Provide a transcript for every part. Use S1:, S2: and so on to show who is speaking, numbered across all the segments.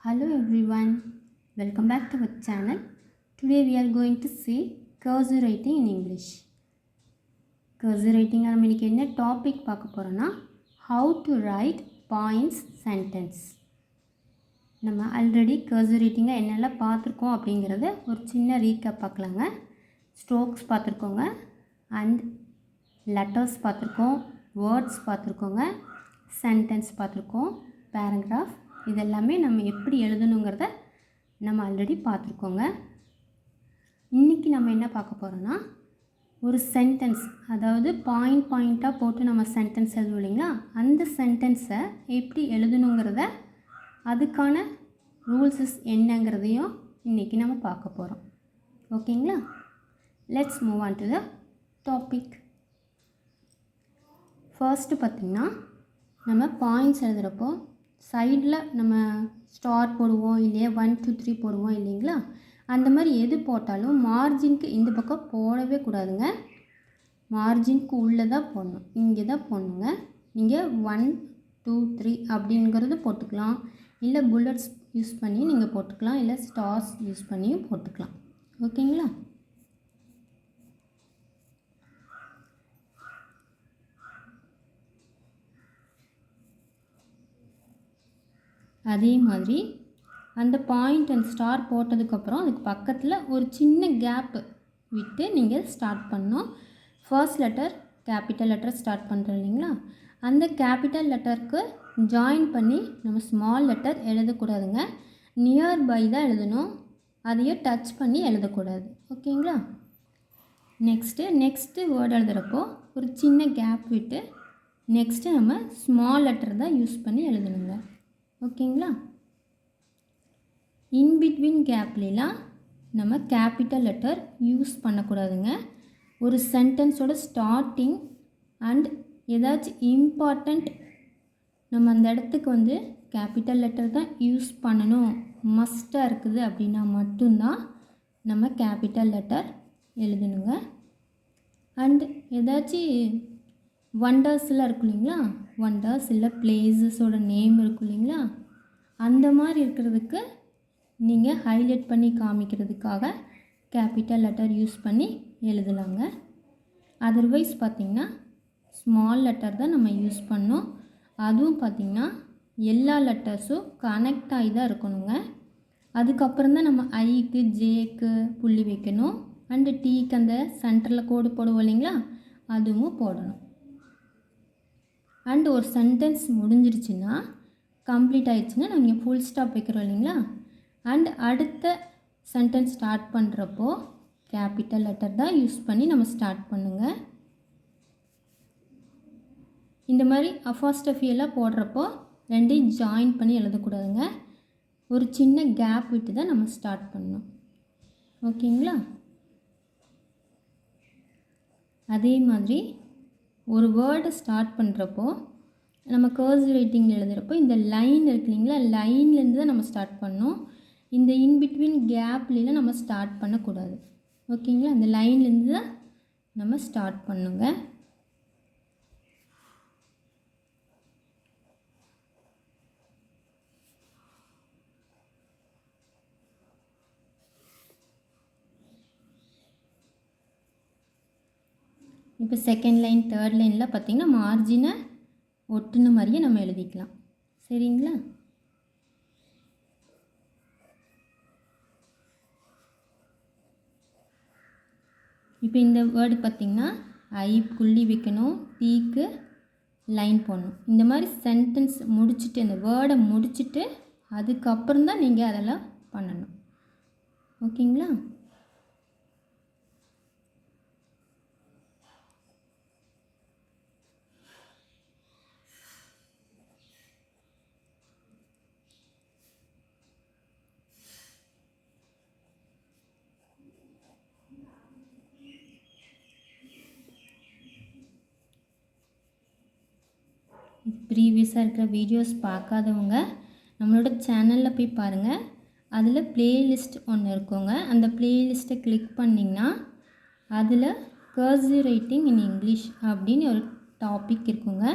S1: Hello everyone, welcome back to our channel. Today we are going to see cursive writing in English. Cursive writing நம்ம இன்னைக்கு என்ன topic பார்க்க போறோம்னா how to write points sentence. நம்ம already cursive writing என்னெல்லாம் பார்த்திருக்கோம் அப்படிங்கறத ஒரு சின்ன ரீகேப் பார்க்கலாங்க. ஸ்ட்ரோக்ஸ் பார்த்திருக்கோங்க and letters பார்த்திருக்கோம், words பார்த்திருக்கோங்க, sentence பார்த்திருக்கோம், paragraph இதெல்லாமே நம்ம எப்படி எழுதணுங்கிறத நம்ம ஆல்ரெடி பார்த்துருக்கோங்க. இன்றைக்கி நம்ம என்ன பார்க்க போகிறோன்னா ஒரு சென்டென்ஸ், அதாவது பாயிண்ட்டாக போட்டு நம்ம சென்டென்ஸ் எழுதுவோம் இல்லைங்களா, அந்த சென்டென்ஸை எப்படி எழுதணுங்கிறத அதுக்கான ரூல்ஸஸ் என்னங்கிறதையும் இன்றைக்கி நம்ம பார்க்க போகிறோம். ஓகேங்களா? Let's move on to the topic. First பார்த்திங்கன்னா நம்ம பாயிண்ட்ஸ் எழுதுகிறப்போ சைடில் நம்ம ஸ்டார் போடுவோம் இல்லையா, 1 2 3 போடுவோம் இல்லைங்களா, அந்த மாதிரி எது போட்டாலும் மார்ஜினுக்கு இந்த பக்கம் போடவே கூடாதுங்க. மார்ஜினுக்கு உள்ளே தான் போடணும், இங்கே தான் போடணுங்க. நீங்கள் 1 2 3 அப்படிங்கிறது போட்டுக்கலாம், இல்லை புல்லட்ஸ் யூஸ் பண்ணி நீங்கள் போட்டுக்கலாம், இல்லை ஸ்டார்ஸ் யூஸ் பண்ணியும் போட்டுக்கலாம். ஓகேங்களா? அதே மாதிரி அந்த பாயிண்ட் அண்ட் ஸ்டார் போட்டதுக்கப்புறம் அதுக்கு பக்கத்தில் ஒரு சின்ன கேப்பு விட்டு நீங்கள் ஸ்டார்ட் பண்ணணும். First letter capital letter start பண்ணுறோம் இல்லைங்களா, அந்த கேபிட்டல் லெட்டருக்கு ஜாயின் பண்ணி நம்ம ஸ்மால் லெட்டர் எழுதக்கூடாதுங்க. நியர்பை தான் எழுதணும், அதையும் டச் பண்ணி எழுதக்கூடாது. ஓகேங்களா? நெக்ஸ்ட்டு வேர்டு எழுதுகிறப்போ ஒரு சின்ன கேப் விட்டு நெக்ஸ்ட்டு நம்ம ஸ்மால் லெட்டர் தான் யூஸ் பண்ணி எழுதணுங்க. ஓகேங்களா? இன்பிட்வீன் கேப்லாம் நம்ம கேபிட்டல் லெட்டர் யூஸ் பண்ணக்கூடாதுங்க. ஒரு சென்டென்ஸோட ஸ்டார்டிங் அண்ட் ஏதாச்சும் இம்பார்ட்டண்ட் நம்ம அந்த இடத்துக்கு கேபிட்டல் லெட்டர் தான் யூஸ் பண்ணணும், மஸ்ட்டாக இருக்குது அப்படின்னா மட்டும்தான் நம்ம கேபிட்டல் லெட்டர் எழுதணுங்க. அண்ட் ஏதாச்சும் வண்டர்ஸ்லாம் இருக்கும் இல்லைங்களா, வண்டர்ஸ் இல்லை பிளேஸஸோட நேம் இருக்கும் இல்லைங்களா, அந்த மாதிரி இருக்கிறதுக்கு நீங்கள் ஹைலைட் பண்ணி காமிக்கிறதுக்காக கேபிட்டல் லெட்டர் யூஸ் பண்ணி எழுதலாங்க. அதர்வைஸ் பார்த்திங்கன்னா ஸ்மால் லெட்டர் தான் நம்ம யூஸ் பண்ணோம். அதுவும் பார்த்திங்கன்னா எல்லா லெட்டர்ஸும் கனெக்ட் ஆகி தான் இருக்கணுங்க. அதுக்கப்புறம் தான் நம்ம ஐக்கு ஜேக்கு புள்ளி வைக்கணும், அண்டு டீக்கு அந்த சென்டரில் கோடு போடுவோம் இல்லைங்களா, அதுவும் போடணும். அண்ட் ஒரு சென்டென்ஸ் முடிஞ்சிருச்சுன்னா, கம்ப்ளீட் ஆகிடுச்சுன்னா நீங்கள் ஃபுல் ஸ்டாப் வைக்கிறோம் இல்லைங்களா, அண்ட் அடுத்த சென்டென்ஸ் ஸ்டார்ட் பண்ணுறப்போ கேபிட்டல் லெட்டர் தான் யூஸ் பண்ணி நம்ம ஸ்டார்ட் பண்ணுங்கள். இந்த மாதிரி அஃபாஸ்டஃபி எல்லாம் போடுறப்போ ரெண்டையும் ஜாயின் பண்ணி எழுதக்கூடாதுங்க. ஒரு சின்ன கேப் விட்டு தான் நம்ம ஸ்டார்ட் பண்ணணும். ஓகேங்களா? அதே மாதிரி ஒரு வேர்டை ஸ்டார்ட் பண்ணுறப்போ நம்ம கர்சிவ் ரைட்டிங்கில் எழுதுகிறப்போ இந்த லைன் இருக்கு இல்லைங்களா, லைன்லேருந்து தான் நம்ம ஸ்டார்ட் பண்ணணும். இந்த இன்பிட்வீன் கேப்லாம் நம்ம ஸ்டார்ட் பண்ணக்கூடாது. ஓகேங்களா? அந்த லைன்லேருந்து தான் நம்ம ஸ்டார்ட் பண்ணுங்க. இப்போ செகண்ட் லைன் தேர்ட் லைனில் பார்த்திங்கன்னா மார்ஜினை ஒட்டுன மாதிரியே நம்ம எழுதிக்கலாம். சரிங்களா? இப்போ இந்த வேர்டு பார்த்திங்கன்னா ஐ புள்ளி வைக்கணும், டீக்கு லைன் போடணும். இந்த மாதிரி சென்டென்ஸ் முடிச்சுட்டு அந்த வேர்டை முடிச்சுட்டு அதுக்கப்புறம் தான் நீங்கள் அதெல்லாம் பண்ணணும். ஓகேங்களா? ப்ரீவியஸாக இருக்கிற வீடியோஸ் பார்க்காதவங்க நம்மளோட சேனலில் போய் பாருங்கள். அதில் ப்ளேலிஸ்ட் ஒன்று இருக்குங்க, அந்த ப்ளேலிஸ்ட்டை கிளிக் பண்ணிங்கன்னா அதில் கர்சிவ் ரைட்டிங் இன் இங்கிலீஷ் அப்படின்னு ஒரு டாபிக் இருக்குங்க.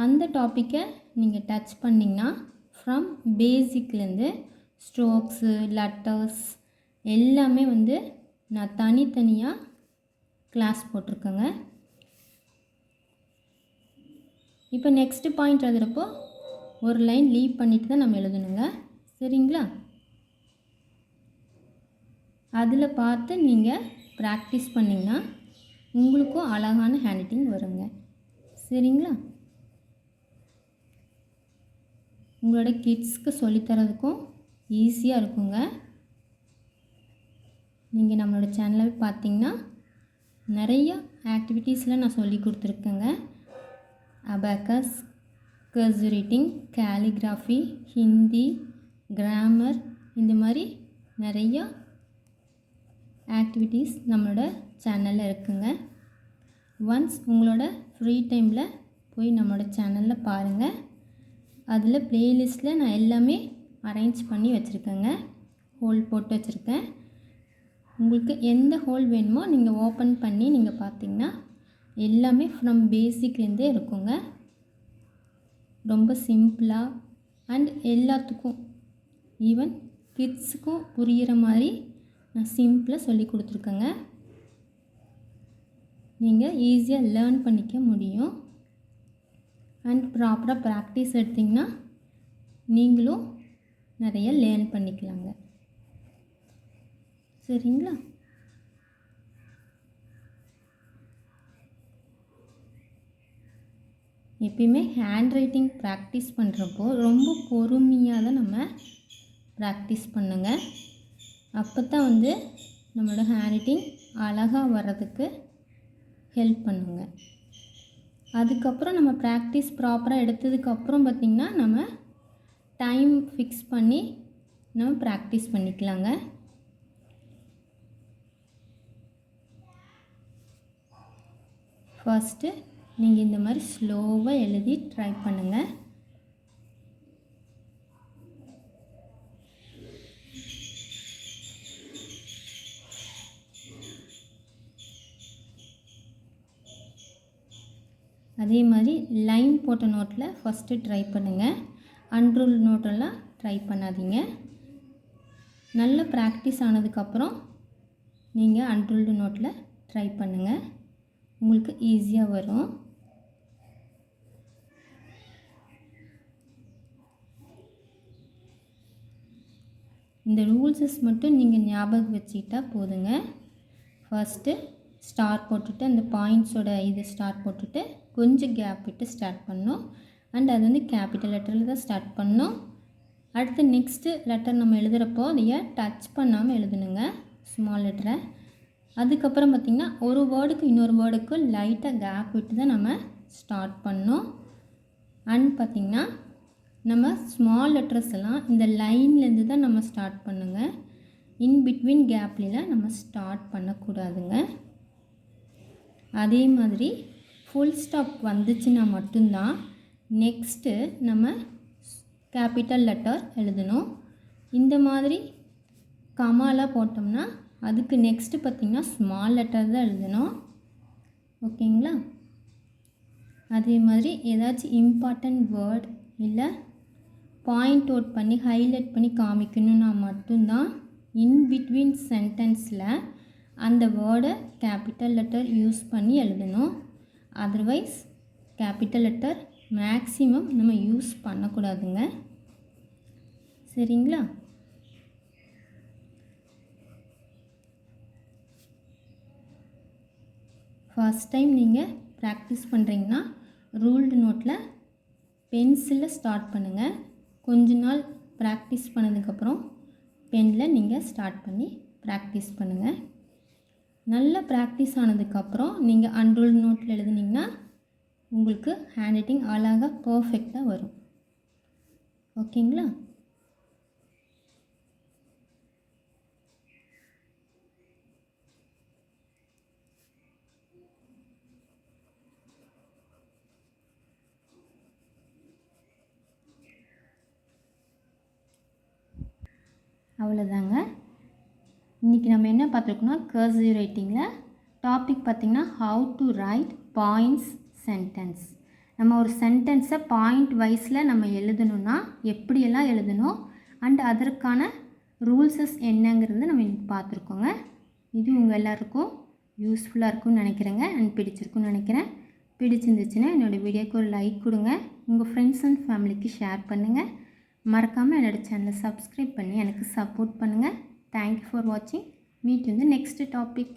S1: அந்த டாப்பிக்கை நீங்கள் டச் பண்ணிங்கன்னா ஃப்ரம் பேசிக்லேருந்து ஸ்ட்ரோக்ஸு, லெட்டர்ஸ் எல்லாமே வந்து நான் தனித்தனியாக கிளாஸ் போட்டிருக்கேங்க. இப்போ நெக்ஸ்ட்டு பாயிண்ட் எழுதுகிறப்போ ஒரு லைன் லீவ் பண்ணிட்டு தான் நம்ம எழுதணுங்க. சரிங்களா? அதில் பார்த்து நீங்கள் ப்ராக்டிஸ் பண்ணிங்கன்னா உங்களுக்கும் அழகான ஹேண்ட் ரைட்டிங் வருங்க. சரிங்களா? உங்களோட கிட்ஸ்க்கு சொல்லித்தரதுக்கும் ஈஸியாக இருக்குங்க. நீங்கள் நம்மளோட சேனலை பார்த்தீங்கன்னா நிறைய ஆக்டிவிட்டீஸில் நான் சொல்லி கொடுத்துருக்கேங்க. Abacus, cursive writing, calligraphy, Hindi, grammar, இந்த மாதிரி நிறையா ஆக்டிவிட்டீஸ் நம்மளோட சேனலில் இருக்குங்க. ஒன்ஸ் உங்களோட ஃப்ரீ டைமில் போய் நம்மளோட சேனலில் பாருங்கள். அதில் ப்ளேலிஸ்ட்டில் நான் எல்லாமே அரேஞ்ச் பண்ணி வச்சுருக்கேங்க. ஹோல் போட்டு வச்சுருக்கேன். உங்களுக்கு எந்த ஹோல் வேணுமோ நீங்கள் ஓப்பன் பண்ணி நீங்கள் பார்த்தீங்கன்னா எல்லாமே ஃப்ரம் பேசிக்லேருந்தே இருக்குங்க. ரொம்ப சிம்பிளாக அண்ட் எல்லாத்துக்கும் ஈவன் கிட்ஸுக்கும் புரிகிற மாதிரி நான் சிம்பிளாக சொல்லி கொடுத்துருக்கேங்க. நீங்கள் ஈஸியாக லேர்ன் பண்ணிக்க முடியும். அண்ட் ப்ராப்பராக ப்ராக்டிஸ் எடுத்திங்கன்னா நீங்களும் நிறைய லேர்ன் பண்ணிக்கலாங்க. சரிங்களா? எப்பயுமே ஹேண்ட் ரைட்டிங் ப்ராக்டிஸ் பண்ணுறப்போ ரொம்ப பொறுமையாக தான் நம்ம ப்ராக்டிஸ் பண்ணுங்க. அப்போ தான் வந்து நம்மளோட ஹேண்ட் ரைட்டிங் அழகாக வர்றதுக்கு ஹெல்ப் பண்ணுங்க. அதுக்கப்புறம் நம்ம ப்ராக்டிஸ் ப்ராப்பராக எடுத்ததுக்கப்புறம் பார்த்திங்கன்னா நம்ம டைம் ஃபிக்ஸ் பண்ணி நம்ம ப்ராக்டிஸ் பண்ணிக்கலாங்க. ஃபர்ஸ்ட்டு நீங்கள் இந்த மாதிரி ஸ்லோவாக எழுதி ட்ரை பண்ணுங்கள். அதே மாதிரி லைன் போட்ட நோட்டில் ஃபஸ்ட்டு ட்ரை பண்ணுங்கள். அன்ரூல் நோட்டெல்லாம் ட்ரை பண்ணாதீங்க. நல்ல ப்ராக்டிஸ் ஆனதுக்கப்புறம் நீங்கள் அன்ரூல்டு நோட்டில் ட்ரை பண்ணுங்கள். உங்களுக்கு ஈஸியாக வரும். இந்த ரூல்ஸஸ் மட்டும் நீங்கள் ஞாபகம் வச்சுக்கிட்டா போதுங்க. ஃபர்ஸ்ட்டு ஸ்டார் போட்டுட்டு அந்த பாயிண்ட்ஸோட இது ஸ்டார் போட்டுட்டு கொஞ்சம் கேப் விட்டு ஸ்டார்ட் பண்ணணும். அண்ட் அது வந்து கேபிட்டல் லெட்டரில் தான் ஸ்டார்ட் பண்ணணும். அடுத்து நெக்ஸ்ட்டு லெட்டர் நம்ம எழுதுகிறப்போ அதையை டச் பண்ணாமல் எழுதணுங்க, ஸ்மால் லெட்டரை. அதுக்கப்புறம் பார்த்திங்கன்னா ஒரு வேர்டுக்கு இன்னொரு வேர்டுக்கு லைட்டாக கேப் விட்டு தான் நம்ம ஸ்டார்ட் பண்ணோம். அண்ட் பார்த்திங்கன்னா நம்ம ஸ்மால் லெட்டர்ஸ் எல்லாம் இந்த லைன்லேருந்து தான் நம்ம ஸ்டார்ட் பண்ணுங்க. இன் பிட்வீன் கேப்லாம் நம்ம ஸ்டார்ட் பண்ணக்கூடாதுங்க. அதே மாதிரி ஃபுல் ஸ்டாப் வந்துச்சுன்னா மட்டும்தான் நெக்ஸ்ட்டு நம்ம கேபிட்டல் லெட்டர் எழுதணும். இந்த மாதிரி கமாலாம் போட்டோம்னா அதுக்கு நெக்ஸ்ட்டு பார்த்திங்கன்னா ஸ்மால் லெட்டர் தான் எழுதணும். ஓகேங்களா? அதே மாதிரி ஏதாச்சும் இம்பார்ட்டண்ட் வேர்ட் இல்லை பாயிண்ட் அவுட் பண்ணி ஹைலைட் பண்ணி காமிக்கணுன்னா மட்டும்தான் இன் பிட்வீன் சென்டென்ஸில் அந்த வேர்டை கேபிட்டல் லெட்டர் யூஸ் பண்ணி எழுதணும். அதர்வைஸ் கேபிட்டல் லெட்டர் மேக்ஸிமம் நம்ம யூஸ் பண்ணக்கூடாதுங்க. சரிங்களா? ஃபர்ஸ்ட் டைம் நீங்கள் ப்ராக்டிஸ் பண்ணுறீங்கன்னா ரூல்டு நோட்டில் பென்சிலில் ஸ்டார்ட் பண்ணுங்கள். கொஞ்ச நாள் ப்ராக்டிஸ் பண்ணதுக்கப்புறம் பெனில் நீங்கள் ஸ்டார்ட் பண்ணி ப்ராக்டிஸ் பண்ணுங்கள். நல்ல ப்ராக்டிஸ் ஆனதுக்கப்புறம் நீங்கள் அன்ரூல்டு நோட்டில் எழுதுனீங்கன்னா உங்களுக்கு ஹேண்ட் ரைட்டிங் அழகாக பர்ஃபெக்டாக வரும். ஓகேங்களா? அவ்வளோதாங்க. இன்றைக்கி நம்ம என்ன பார்த்துருக்கோம்னா கர்சிவ் ரைட்டிங்கில் டாபிக் பார்த்திங்கன்னா how to right points sentence. நம்ம ஒரு சென்டென்ஸை பாயிண்ட் வைஸில் நம்ம எழுதணுன்னா எப்படியெல்லாம் எழுதணும், அண்ட் அதற்கான ரூல்ஸஸ் என்னங்கிறது நம்ம இன்றைக்கி பார்த்துருக்கோங்க. இது உங்கள் எல்லாருக்கும் யூஸ்ஃபுல்லாக இருக்கும்னு நினைக்கிறேங்க அண்ட் பிடிச்சிருக்குன்னு நினைக்கிறேன். பிடிச்சிருந்துச்சுன்னா என்னோடய வீடியோக்கு ஒரு லைக் கொடுங்க, உங்கள் ஃப்ரெண்ட்ஸ் அண்ட் ஃபேமிலிக்கு ஷேர் பண்ணுங்கள். மறக்காமல் என்னோடய சேனலை சப்ஸ்கிரைப் பண்ணி எனக்கு சப்போர்ட் பண்ணுங்கள். தேங்க்யூ ஃபார் வாட்சிங். Meet in the next topic.